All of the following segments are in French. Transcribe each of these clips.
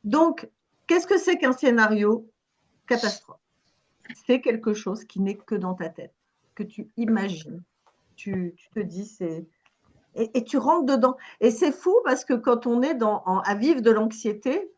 Donc, qu'est-ce que c'est qu'un scénario catastrophe? C'est quelque chose qui n'est que dans ta tête, que tu imagines. Tu te dis, c'est… Et tu rentres dedans. Et c'est fou parce que quand on est à vivre de l'anxiété,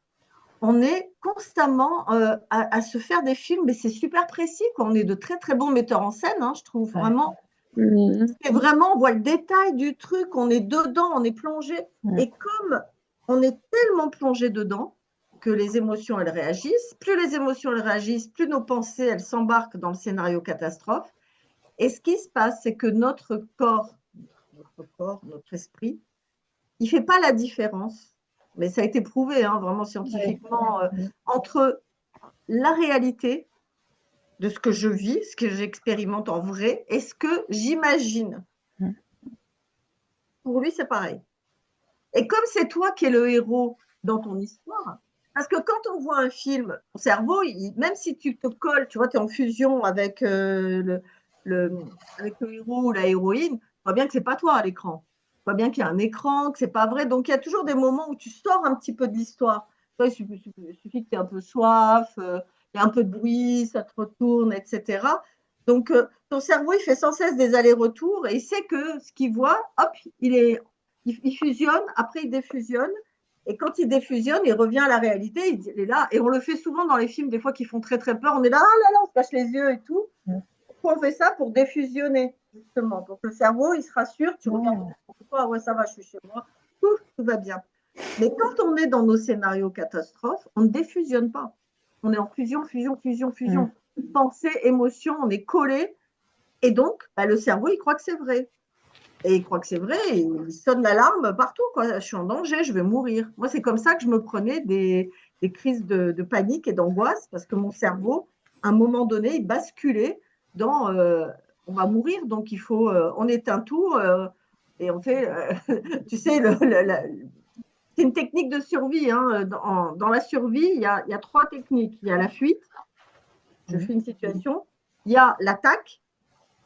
on est constamment à se faire des films, mais c'est super précis, quoi. On est de très, très bons metteurs en scène, hein, je trouve, vraiment. C'est vraiment, on voit le détail du truc, on est dedans, on est plongé. Et comme on est tellement plongé dedans que les émotions, elles réagissent, plus les émotions, elles réagissent, plus nos pensées, elles s'embarquent dans le scénario catastrophe. Et ce qui se passe, c'est que notre corps, notre esprit, il ne fait pas la différence, mais ça a été prouvé, hein, vraiment scientifiquement, entre la réalité de ce que je vis, ce que j'expérimente en vrai, et ce que j'imagine. Pour lui, c'est pareil. Et comme c'est toi qui es le héros dans ton histoire, parce que quand on voit un film, ton cerveau, même si tu te colles, tu vois, tu es en fusion avec, avec le héros ou la héroïne, tu vois bien que ce n'est pas toi à l'écran. Tu vois bien qu'il y a un écran, que ce n'est pas vrai. Donc, il y a toujours des moments où tu sors un petit peu de l'histoire. Il suffit que tu aies un peu soif, il y a un peu de bruit, ça te retourne, etc. Donc, ton cerveau, il fait sans cesse des allers-retours et il sait que ce qu'il voit, hop, il fusionne, après il défusionne. Et quand il défusionne, il revient à la réalité, il est là. Et on le fait souvent dans les films, des fois qui font très très peur. On est là, ah là là, on se cache les yeux et tout. Pourquoi on fait ça? Pour défusionner, justement. Pour que le cerveau, il se rassure, tu regardes, ah ouais, ça va, je suis chez moi, tout va bien. Mais quand on est dans nos scénarios catastrophes, on ne défusionne pas. On est en fusion, fusion, fusion, fusion. Pensée, émotion, on est collé. Et donc, le cerveau, il croit que c'est vrai. Et il croit que c'est vrai, et il sonne l'alarme partout, quoi. Je suis en danger, je vais mourir. Moi, c'est comme ça que je me prenais des crises de panique et d'angoisse, parce que mon cerveau, à un moment donné, il basculait dans on va mourir, donc il faut, on éteint tout et on fait, tu sais, c'est une technique de survie. Hein. Dans la survie, il y a 3 techniques. Il y a la fuite, je fais une situation, il y a l'attaque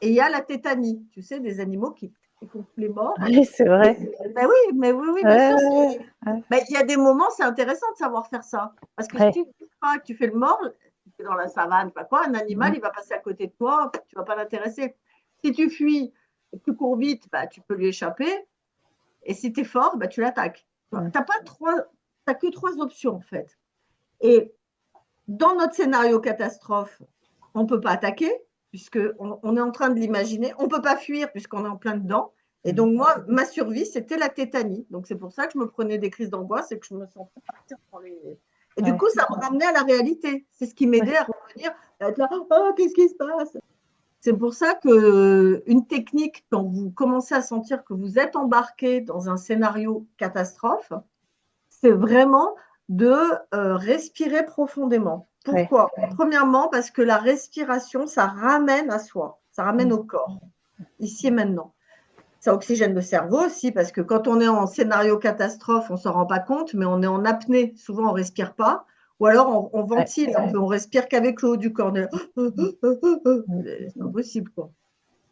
et il y a la tétanie. Tu sais, des animaux qui font les morts. Oui, c'est vrai. Ben oui, mais oui, bien sûr. Il y a des moments, c'est intéressant de savoir faire ça. Parce que si tu ne dis pas que tu fais le mort, tu es dans la savane, pas quoi, un animal, il va passer à côté de toi, tu ne vas pas l'intéresser. Si tu fuis et que tu cours vite, tu peux lui échapper. Et si tu es fort, tu l'attaques. Tu n'as que 3 options, en fait. Et dans notre scénario catastrophe, on ne peut pas attaquer, puisqu'on est en train de l'imaginer. On ne peut pas fuir, puisqu'on est en plein dedans. Et donc, moi, ma survie, c'était la tétanie. Donc, c'est pour ça que je me prenais des crises d'angoisse et que je me sentais partir dans les… Et du coup, ça me ramenait à la réalité. C'est ce qui m'aidait à revenir, à être là, oh, qu'est-ce qui se passe? C'est pour ça qu'une technique, quand vous commencez à sentir que vous êtes embarqué dans un scénario catastrophe, c'est vraiment de respirer profondément. Pourquoi? Premièrement, parce que la respiration, ça ramène à soi, ça ramène au corps, ici et maintenant. Ça oxygène le cerveau aussi, parce que quand on est en scénario catastrophe, on ne s'en rend pas compte, mais on est en apnée. Souvent, on ne respire pas. Ou alors, on ventile, on respire qu'avec le haut du corps. C'est pas possible, quoi.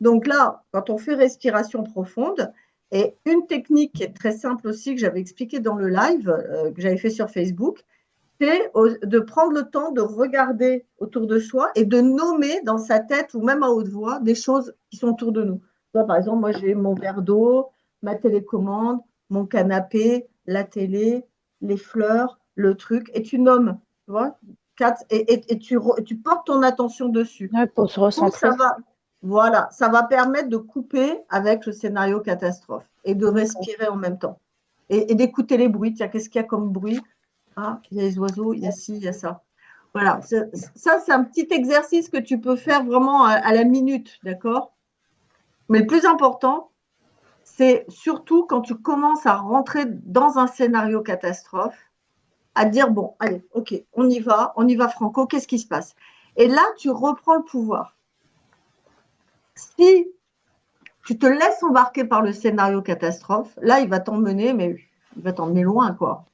Donc là, quand on fait respiration profonde, et une technique qui est très simple aussi, que j'avais expliqué dans le live que j'avais fait sur Facebook, c'est de prendre le temps de regarder autour de soi et de nommer dans sa tête ou même à haute voix des choses qui sont autour de nous. Toi, par exemple, moi, j'ai mon verre d'eau, ma télécommande, mon canapé, la télé, les fleurs, le truc, et tu nommes, tu vois, 4, et tu portes ton attention dessus. Pour se recentrer. Voilà, ça va permettre de couper avec le scénario catastrophe et de respirer en même temps. Et d'écouter les bruits. Tiens, qu'est-ce qu'il y a comme bruit? Ah, il y a les oiseaux, il y a ci, il y a ça. Voilà, ça, c'est un petit exercice que tu peux faire vraiment à la minute, d'accord? Mais le plus important, c'est surtout quand tu commences à rentrer dans un scénario catastrophe, à dire, bon, allez, ok, on y va franco, qu'est-ce qui se passe? Et là, tu reprends le pouvoir. Si tu te laisses embarquer par le scénario catastrophe, là, il va t'emmener, mais il va t'emmener loin, quoi.